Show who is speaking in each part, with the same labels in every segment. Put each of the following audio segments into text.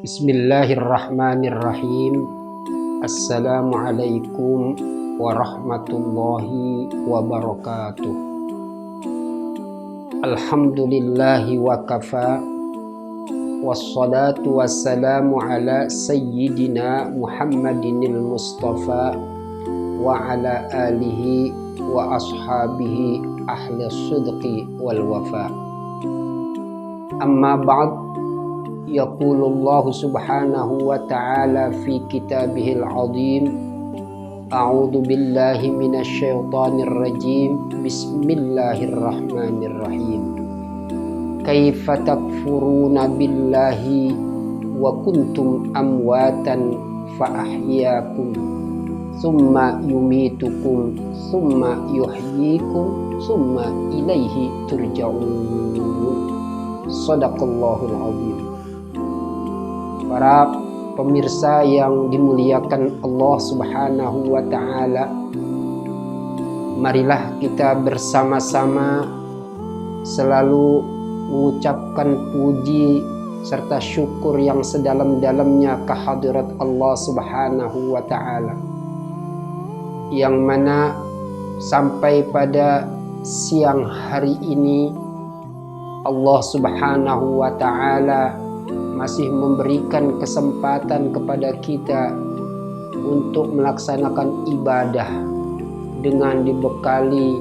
Speaker 1: Bismillahirrahmanirrahim. Assalamualaikum warahmatullahi wabarakatuh. Alhamdulillahi wa kafa. Wassalatu wassalamu ala sayyidina Muhammadinil Mustafa wa ala alihi wa ashabihi ahli sidqi wal wafa. Amma ba'd. Yaqulullahu subhanahu wa ta'ala fi kitabihil azim. A'udzu billahi minasyaitonir rajim. Bismillahirrahmanirrahim. Kaifa takfuruna billahi wa kuntum amwatan fa ahyaakum thumma yumitukum thumma yuhyikum thumma ilaihi turja'un. Shadaqallahul azim. Para pemirsa yang dimuliakan Allah Subhanahu wa ta'ala, marilah kita bersama-sama selalu mengucapkan puji serta syukur yang sedalam-dalamnya kehadirat Allah Subhanahu wa ta'ala, yang mana sampai pada siang hari ini Allah Subhanahu wa ta'ala masih memberikan kesempatan kepada kita untuk melaksanakan ibadah dengan dibekali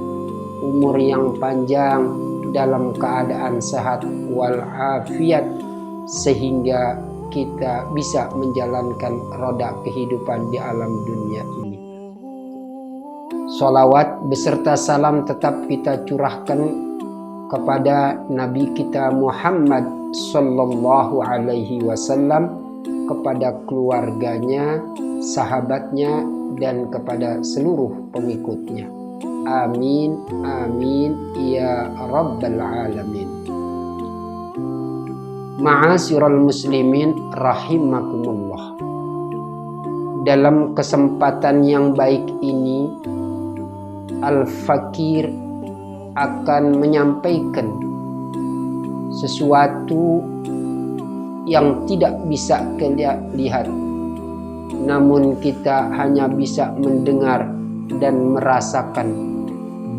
Speaker 1: umur yang panjang dalam keadaan sehat walafiat, sehingga kita bisa menjalankan roda kehidupan di alam dunia ini. Sholawat beserta salam tetap kita curahkan kepada Nabi kita Muhammad sallallahu alaihi wasallam, kepada keluarganya, sahabatnya, dan kepada seluruh pengikutnya. Amin, amin, ya rabbal alamin. Ma'asyiral muslimin rahimakumullah. Dalam kesempatan yang baik ini, Al-Fakir akan menyampaikan sesuatu yang tidak bisa kita lihat, namun kita hanya bisa mendengar dan merasakan,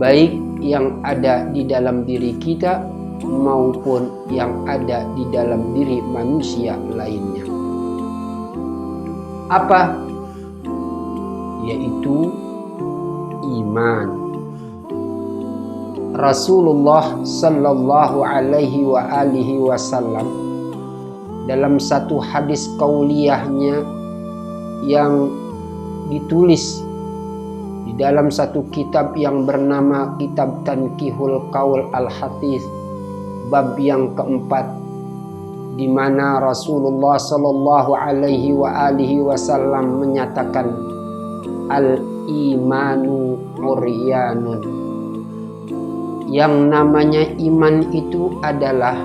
Speaker 1: baik yang ada di dalam diri kita maupun yang ada di dalam diri manusia lainnya. Apa? Yaitu iman. Rasulullah sallallahu alaihi wa alihi wasallam dalam satu hadis qauliyahnya yang ditulis di dalam satu kitab yang bernama Kitab Tanqihul Qaul Al-Hadits, bab yang keempat, di mana Rasulullah sallallahu alaihi wa alihi wasallam menyatakan al-imanu uryanun. Yang namanya iman itu adalah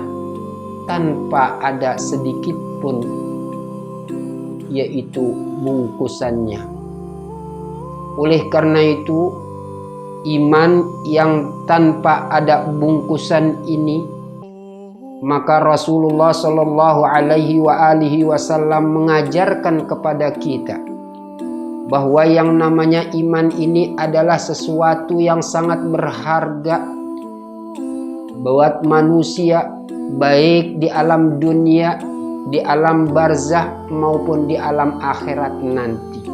Speaker 1: tanpa ada sedikit pun, yaitu bungkusannya. Oleh karena itu, iman yang tanpa ada bungkusan ini, maka Rasulullah Shallallahu Alaihi Wasallam mengajarkan kepada kita bahwa yang namanya iman ini adalah sesuatu yang sangat berharga buat manusia, baik di alam dunia, di alam barzah maupun di alam akhirat nanti.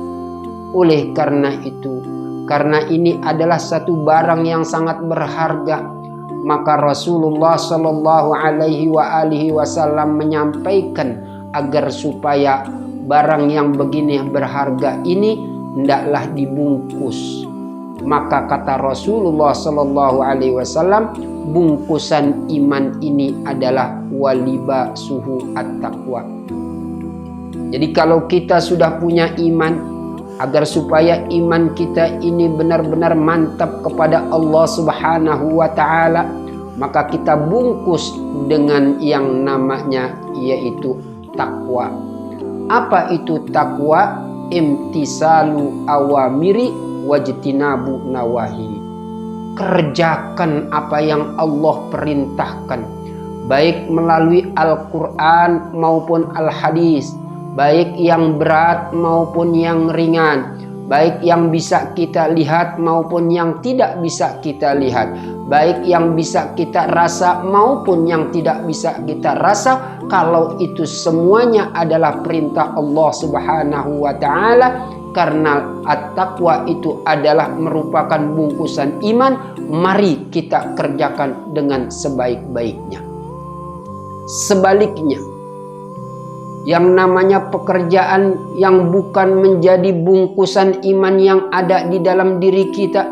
Speaker 1: Oleh karena itu, karena ini adalah satu barang yang sangat berharga, maka Rasulullah Shallallahu Alaihi Wasallam menyampaikan agar supaya barang yang begini berharga ini hendaklah dibungkus. Maka kata Rasulullah Shallallahu Alaihi Wasallam, bungkusan iman ini adalah waliba suhu at-taqwa. Jadi kalau kita sudah punya iman, agar supaya iman kita ini benar-benar mantap kepada Allah Subhanahu wa ta'ala, maka kita bungkus dengan yang namanya yaitu takwa. Apa itu takwa? Imtisalu awamiri wajtinabu nawahi. Kerjakan apa yang Allah perintahkan, baik melalui Al-Quran maupun Al-Hadis, baik yang berat maupun yang ringan, baik yang bisa kita lihat maupun yang tidak bisa kita lihat, baik yang bisa kita rasa maupun yang tidak bisa kita rasa, kalau itu semuanya adalah perintah Allah Subhanahu wa Ta'ala. Karena at-taqwa itu adalah merupakan bungkusan iman, mari kita kerjakan dengan sebaik-baiknya. Sebaliknya, yang namanya pekerjaan yang bukan menjadi bungkusan iman yang ada di dalam diri kita,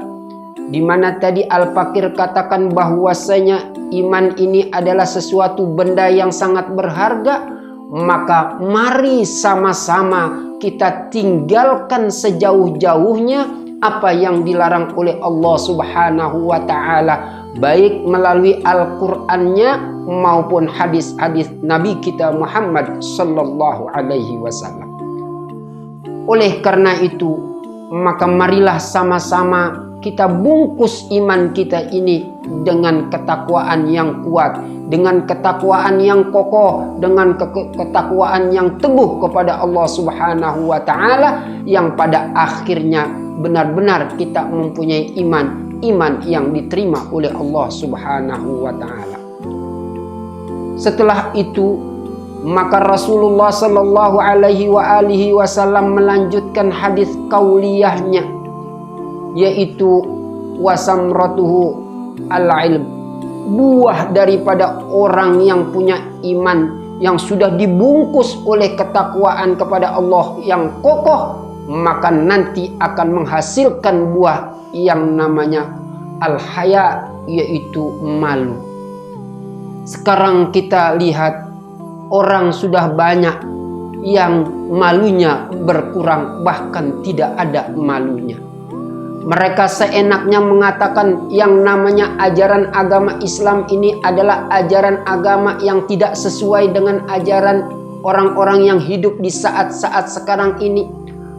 Speaker 1: di mana tadi Al-Fakir katakan bahwasanya iman ini adalah sesuatu benda yang sangat berharga, maka mari sama-sama kita tinggalkan sejauh-jauhnya apa yang dilarang oleh Allah Subhanahu wa Ta'ala, baik melalui Al-Qur'annya maupun hadis-hadis Nabi kita Muhammad sallallahu alaihi wasallam. Oleh karena itu, maka marilah sama-sama kita bungkus iman kita ini dengan ketakwaan yang kuat, dengan ketakwaan yang kokoh, dengan ketakwaan yang teguh kepada Allah Subhanahu wa Ta'ala, yang pada akhirnya benar-benar kita mempunyai iman yang diterima oleh Allah Subhanahu wa Ta'ala. Setelah itu, maka Rasulullah sallallahu alaihi wasallam melanjutkan hadis qauliyahnya, yaitu wasamratuhu al-ilm, buah daripada orang yang punya iman yang sudah dibungkus oleh ketakwaan kepada Allah yang kokoh, maka nanti akan menghasilkan buah yang namanya al-haya, yaitu malu. Sekarang kita lihat orang sudah banyak yang malunya berkurang, bahkan tidak ada malunya. Mereka seenaknya mengatakan yang namanya ajaran agama Islam ini adalah ajaran agama yang tidak sesuai dengan ajaran orang-orang yang hidup di saat-saat sekarang ini.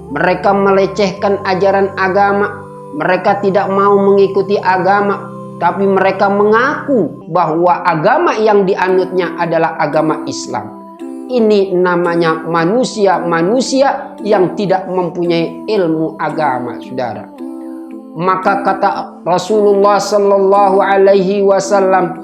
Speaker 1: Mereka melecehkan ajaran agama, mereka tidak mau mengikuti agama, tapi mereka mengaku bahwa agama yang dianutnya adalah agama Islam. Ini namanya manusia yang tidak mempunyai ilmu agama, saudara. Maka kata Rasulullah sallallahu alaihi wasallam,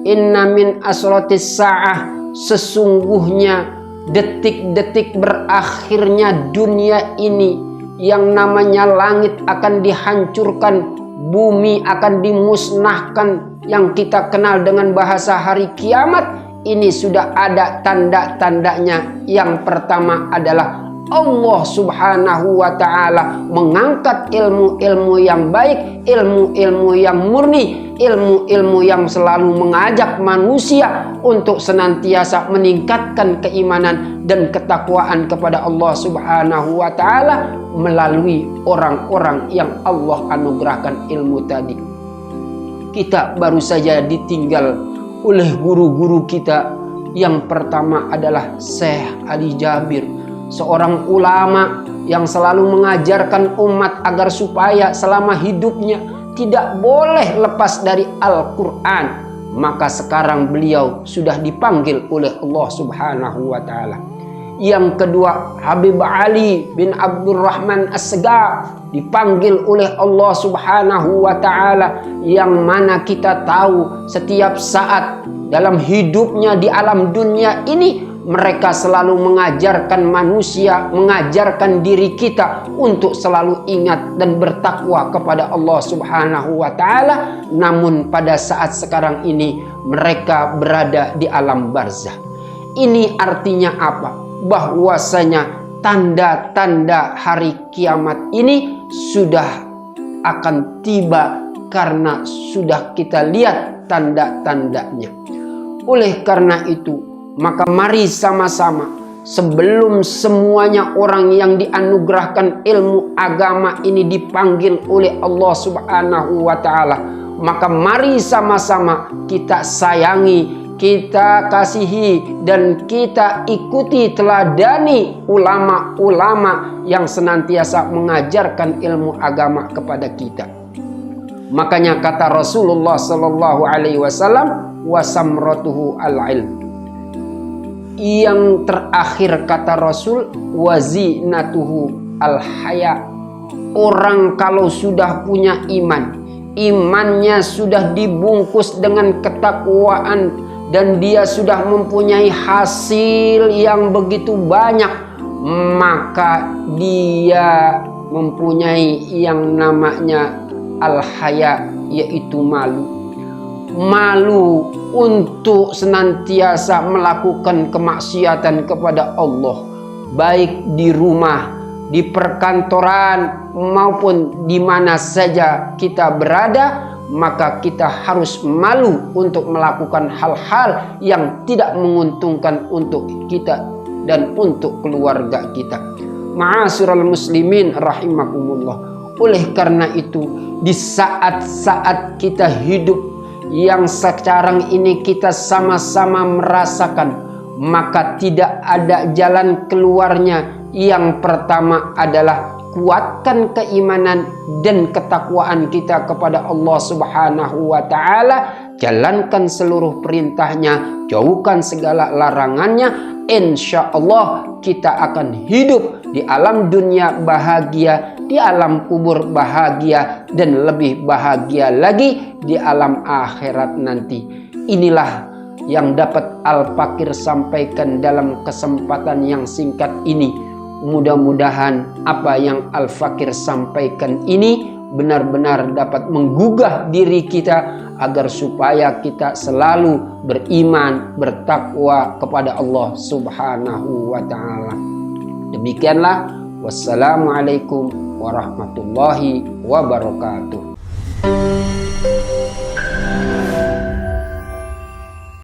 Speaker 1: inna min asratis sa'ah, sesungguhnya detik-detik berakhirnya dunia ini, yang namanya langit akan dihancurkan, bumi akan dimusnahkan, yang kita kenal dengan bahasa hari kiamat. Ini sudah ada tanda-tandanya. Yang pertama adalah Allah Subhanahu wa Ta'ala mengangkat ilmu-ilmu yang baik, ilmu-ilmu yang murni, ilmu-ilmu yang selalu mengajak manusia untuk senantiasa meningkatkan keimanan dan ketakwaan kepada Allah Subhanahu wa Ta'ala melalui orang-orang yang Allah anugerahkan ilmu tadi. Kita baru saja ditinggal oleh guru-guru kita. Yang pertama adalah Syekh Ali Jabir, seorang ulama yang selalu mengajarkan umat agar supaya selama hidupnya tidak boleh lepas dari Al-Quran. Maka sekarang beliau sudah dipanggil oleh Allah Subhanahu wa Ta'ala. Yang kedua, Habib Ali bin Abdurrahman As-Segaf dipanggil oleh Allah Subhanahu wa Ta'ala, yang mana kita tahu setiap saat dalam hidupnya di alam dunia ini mereka selalu mengajarkan manusia, mengajarkan diri kita untuk selalu ingat dan bertakwa kepada Allah Subhanahu wa Ta'ala. Namun pada saat sekarang ini mereka berada di alam barzah. Ini artinya apa? Bahwasanya tanda-tanda hari kiamat ini sudah akan tiba, karena sudah kita lihat tanda-tandanya. Oleh karena itu, maka mari sama-sama, sebelum semuanya orang yang dianugerahkan ilmu agama ini dipanggil oleh Allah Subhanahu wa Ta'ala, maka mari sama-sama kita sayangi, kita kasihi, dan kita ikuti teladani ulama-ulama yang senantiasa mengajarkan ilmu agama kepada kita. Makanya kata Rasulullah sallallahu alaihi wasallam, wa samratuhu al-ilm. Yang terakhir kata Rasul, wazinatuhu al-haya. Orang kalau sudah punya iman, imannya sudah dibungkus dengan ketakwaan, dan dia sudah mempunyai hasil yang begitu banyak, maka dia mempunyai yang namanya al-haya, yaitu malu. Malu untuk senantiasa melakukan kemaksiatan kepada Allah, baik di rumah, di perkantoran, maupun di mana saja kita berada. Maka kita harus malu untuk melakukan hal-hal yang tidak menguntungkan untuk kita dan untuk keluarga kita. Ma'asyiral muslimin rahimakumullah. Oleh karena itu, di saat-saat kita hidup yang sekarang ini kita sama-sama merasakan, maka tidak ada jalan keluarnya. Yang pertama adalah kuatkan keimanan dan ketakwaan kita kepada Allah Subhanahu wa ta'ala. Jalankan seluruh perintahnya, jauhkan segala larangannya. Insya Allah kita akan hidup di alam dunia bahagia, di alam kubur bahagia, dan lebih bahagia lagi di alam akhirat nanti. Inilah yang dapat Al-Fakir sampaikan dalam kesempatan yang singkat ini. Mudah-mudahan apa yang Al-Fakir sampaikan ini benar-benar dapat menggugah diri kita, agar supaya kita selalu beriman, bertakwa kepada Allah Subhanahu wa ta'ala. Demikianlah, wassalamualaikum warahmatullahi wabarakatuh.